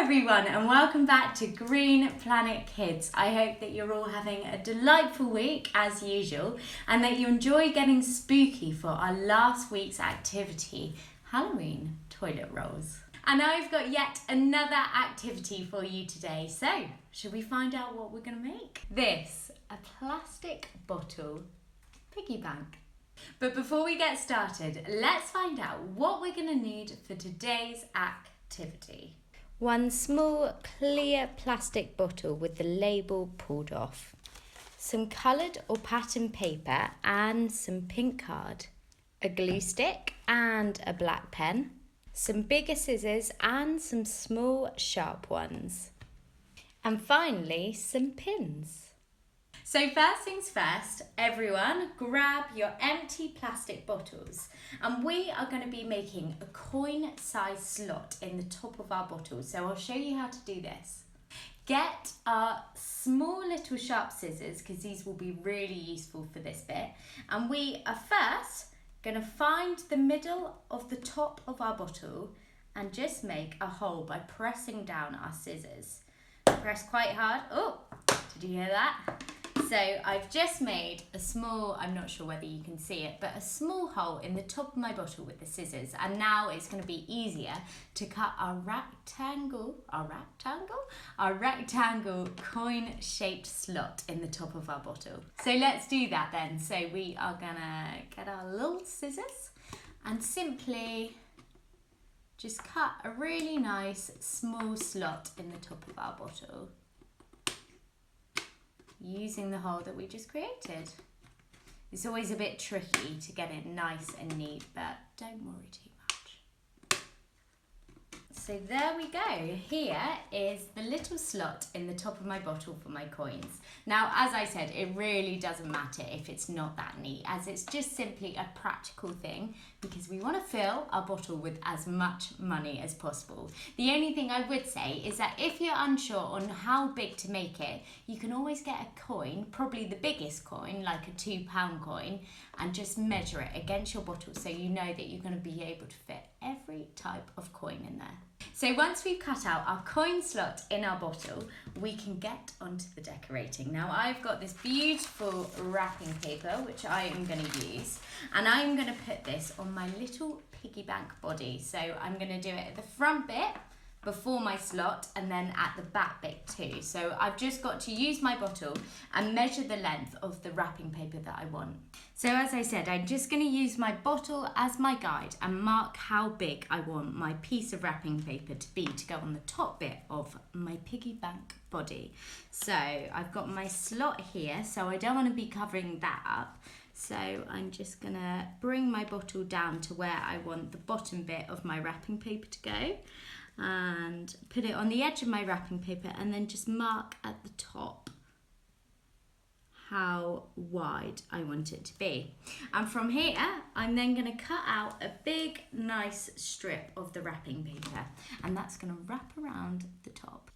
everyone and welcome back to Green Planet Kids. I hope that you're all having a delightful week as usual and that you enjoy getting spooky for our last week's activity, Halloween toilet rolls. And I've got yet another activity for you today. So, should we find out what we're going to make? This, a plastic bottle piggy bank. But before we get started, let's find out what we're going to need for today's activity. One small clear plastic bottle with the label pulled off. Some coloured or patterned paper and some pink card. A glue stick and a black pen. Some bigger scissors and some small sharp ones. And finally, some pins. So first things first, everyone, grab your empty plastic bottles and we are going to be making a coin-sized slot in the top of our bottle. So I'll show you how to do this. Get our small little sharp scissors because these will be really useful for this bit. And we are first going to find the middle of the top of our bottle and just make a hole by pressing down our scissors. Press quite hard. Oh, did you hear that? So I've just made a small, I'm not sure whether you can see it, but a small hole in the top of my bottle with the scissors. And now it's going to be easier to cut our rectangle coin-shaped slot in the top of our bottle. So let's do that then. So we are gonna get our little scissors and simply just cut a really nice small slot in the top of our bottle, using the hole that we just created. It's always a bit tricky to get it nice and neat, but don't worry too much. So there we go. Here is the little slot in the top of my bottle for my coins. Now, as I said, it really doesn't matter if it's not that neat, as it's just simply a practical thing because we want to fill our bottle with as much money as possible. The only thing I would say is that if you're unsure on how big to make it, you can always get a coin, probably the biggest coin, like a £2 coin, and just measure it against your bottle so you know that you're going to be able to fit every type of coin in there. So once we've cut out our coin slot in our bottle, we can get onto the decorating. Now I've got this beautiful wrapping paper, which I am going to use, and I'm going to put this on my little piggy bank body. So I'm going to do it at the front bit before my slot and then at the back bit too. So I've just got to use my bottle and measure the length of the wrapping paper that I want. So as I said, I'm just going to use my bottle as my guide and mark how big I want my piece of wrapping paper to be to go on the top bit of my piggy bank body. So I've got my slot here, so I don't want to be covering that up. So I'm just going to bring my bottle down to where I want the bottom bit of my wrapping paper to go, and put it on the edge of my wrapping paper and then just mark at the top how wide I want it to be. And from here, I'm then going to cut out a big, nice strip of the wrapping paper, and that's going to wrap around the top.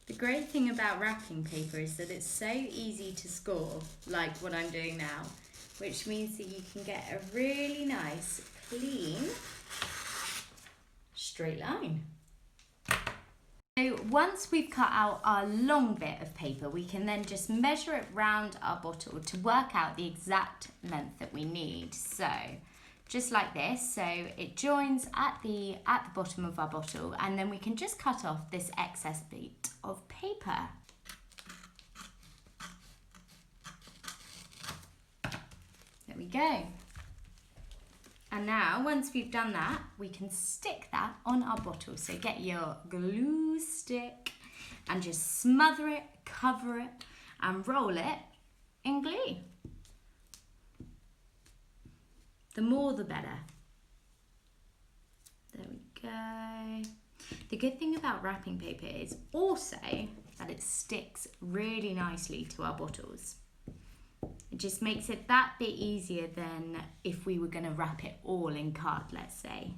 The great thing about wrapping paper is that it's so easy to score, like what I'm doing now, which means that you can get a really nice, clean, straight line. So once we've cut out our long bit of paper, we can then just measure it round our bottle to work out the exact length that we need. So just like this, so it joins at the bottom of our bottle, and then we can just cut off this excess bit of paper. There we go. And now, once we've done that, we can stick that on our bottle. So get your glue stick and just smother it, cover it, and roll it in glue. The more the better. There we go. The good thing about wrapping paper is also that it sticks really nicely to our bottles. It just makes it that bit easier than if we were going to wrap it all in card, let's say.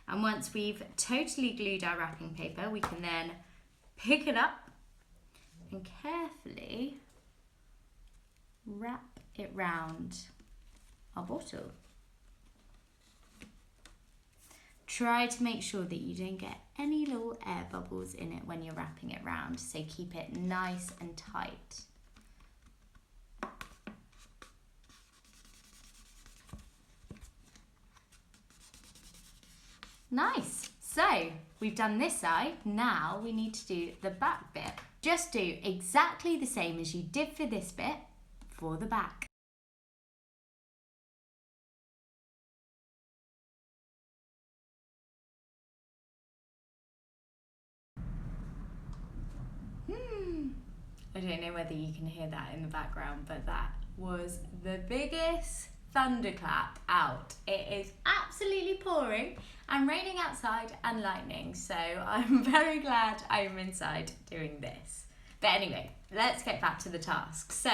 And once we've totally glued our wrapping paper, we can then pick it up and carefully wrap it round our bottle. Try to make sure that you don't get any little air bubbles in it when you're wrapping it round, so keep it nice and tight. Nice. So we've done this side, now we need to do the back bit. Just do exactly the same as you did for this bit for the back. I don't know whether you can hear that in the background, but that was the biggest thunderclap out. It is absolutely pouring and raining outside and lightning, so I'm very glad I'm inside doing this. But anyway, let's get back to the task. So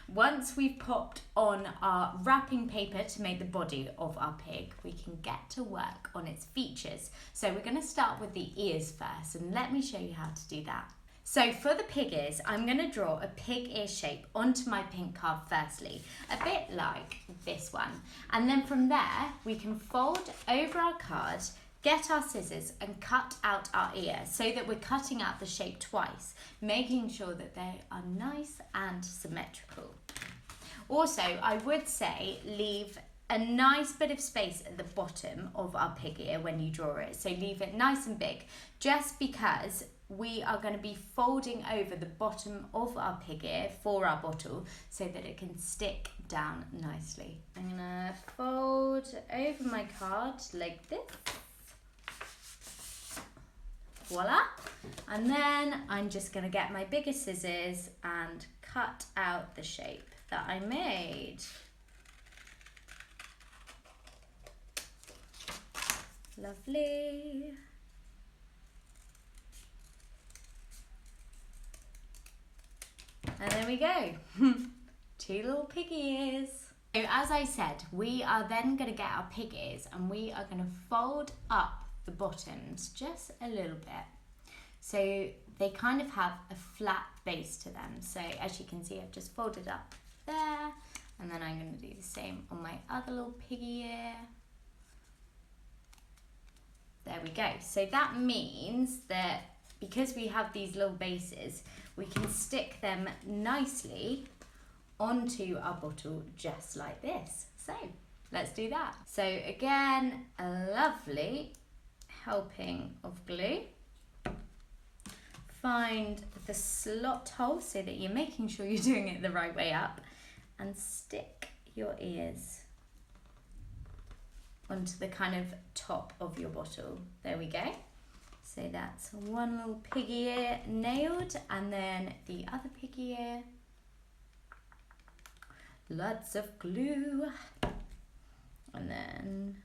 once we've popped on our wrapping paper to make the body of our pig, we can get to work on its features. So we're going to start with the ears first, and let me show you how to do that. So for the pig ears, I'm going to draw a pig ear shape onto my pink card firstly, a bit like this one. And then from there, we can fold over our card, get our scissors and cut out our ear so that we're cutting out the shape twice, making sure that they are nice and symmetrical. Also, I would say leave a nice bit of space at the bottom of our pig ear when you draw it. So leave it nice and big, just because we are going to be folding over the bottom of our pig ear for our bottle so that it can stick down nicely. I'm going to fold over my card like this. Voila. And then I'm just going to get my bigger scissors and cut out the shape that I made. Lovely. And there we go. 2 little piggy ears. So as I said, we are then going to get our pig ears and we are going to fold up the bottoms just a little bit. So they kind of have a flat base to them. So as you can see, I've just folded up there, and then I'm going to do the same on my other little piggy ear. There we go. So that means that because we have these little bases, we can stick them nicely onto our bottle just like this. So let's do that. So again, a lovely helping of glue. Find the slot hole so that you're making sure you're doing it the right way up, and stick your ears onto the kind of top of your bottle. There we go. So that's one little piggy ear nailed, and then the other piggy ear. Lots of glue. And then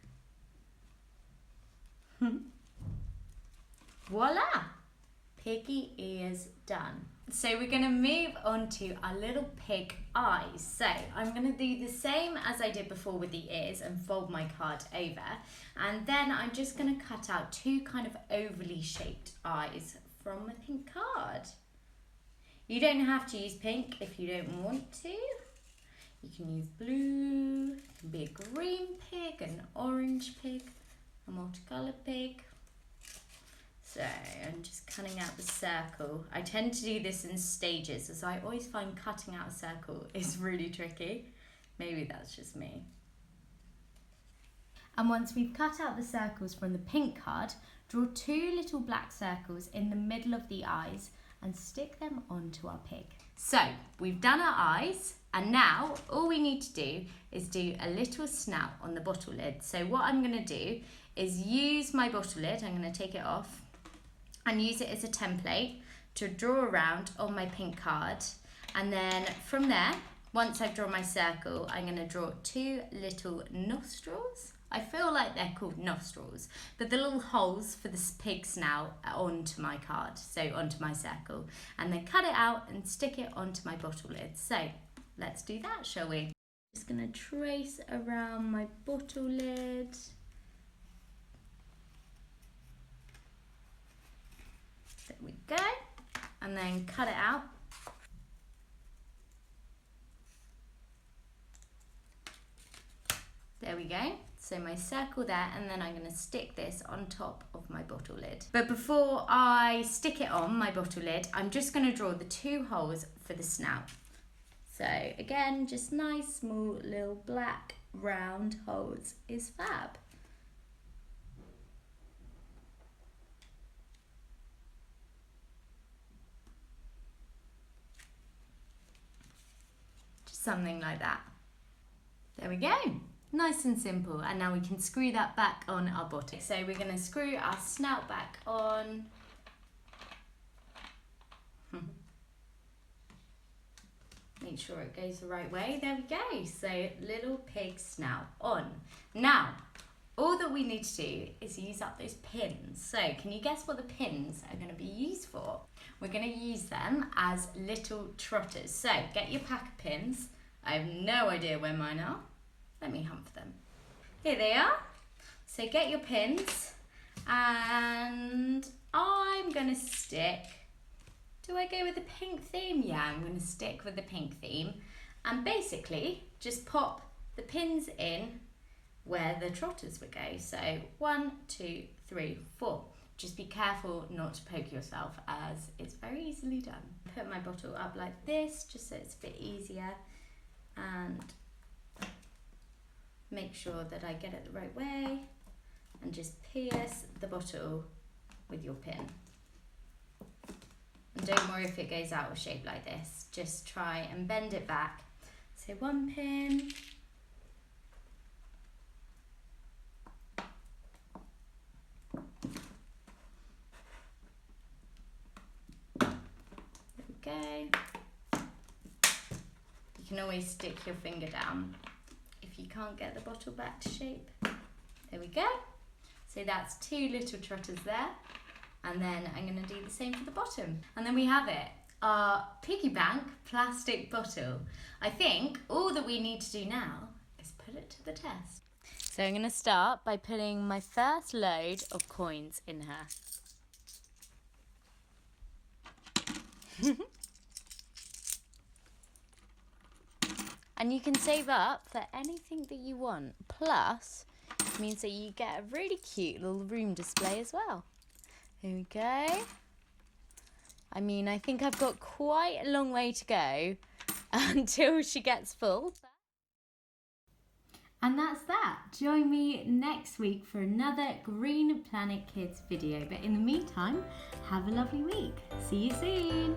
voila! Piggy ears done. So we're going to move on to our little pig eyes. So I'm going to do the same as I did before with the ears and fold my card over. And then I'm just going to cut out 2 kind of ovally shaped eyes from my pink card. You don't have to use pink if you don't want to. You can use blue, it can be a green pig, an orange pig, a multicolored pig. So I'm just cutting out the circle. I tend to do this in stages, as I always find cutting out a circle is really tricky. Maybe that's just me. And once we've cut out the circles from the pink card, draw 2 little black circles in the middle of the eyes and stick them onto our pig. So we've done our eyes, and now all we need to do is do a little snout on the bottle lid. So what I'm going to do is use my bottle lid, I'm going to take it off, and use it as a template to draw around on my pink card. And then from there, once I've drawn my circle, I'm going to draw 2 little nostrils. I feel like they're called nostrils, but the little holes for this pig snout are onto my card, so onto my circle. And then cut it out and stick it onto my bottle lid. So let's do that, shall we? Just going to trace around my bottle lid. There we go, and then cut it out. There we go. So my circle there, and then I'm going to stick this on top of my bottle lid. But before I stick it on my bottle lid, I'm just going to draw the 2 holes for the snout. So again, just nice small little black round holes is fab. Just something like that. There we go. Nice and simple. And now we can screw that back on our bottle. So we're going to screw our snout back on. Make sure it goes the right way. There we go. So little pig snout on. Now, all that we need to do is use up those pins. So can you guess what the pins are going to be used for? We're going to use them as little trotters. So get your pack of pins. I have no idea where mine are. Let me hunt for them. Here they are. So get your pins, and I'm going to stick. Do I go with the pink theme? Yeah, I'm going to stick with the pink theme. And basically, just pop the pins in where the trotters would go. So 1, 2, 3, 4. Just be careful not to poke yourself, as it's very easily done. Put my bottle up like this, just so it's a bit easier. And make sure that I get it the right way, and just pierce the bottle with your pin. And don't worry if it goes out of shape like this, just try and bend it back. So 1 pin, there we go. You can always stick your finger down if you can't get the bottle back to shape. There we go. So that's 2 little trotters there. And then I'm going to do the same for the bottom. And then we have it, our piggy bank plastic bottle. I think all that we need to do now is put it to the test. So I'm going to start by putting my first load of coins in her. And you can save up for anything that you want. Plus, it means that you get a really cute little room display as well. Here we go. I mean, I think I've got quite a long way to go until she gets full. And that's that. Join me next week for another Green Planet Kids video. But in the meantime, have a lovely week. See you soon.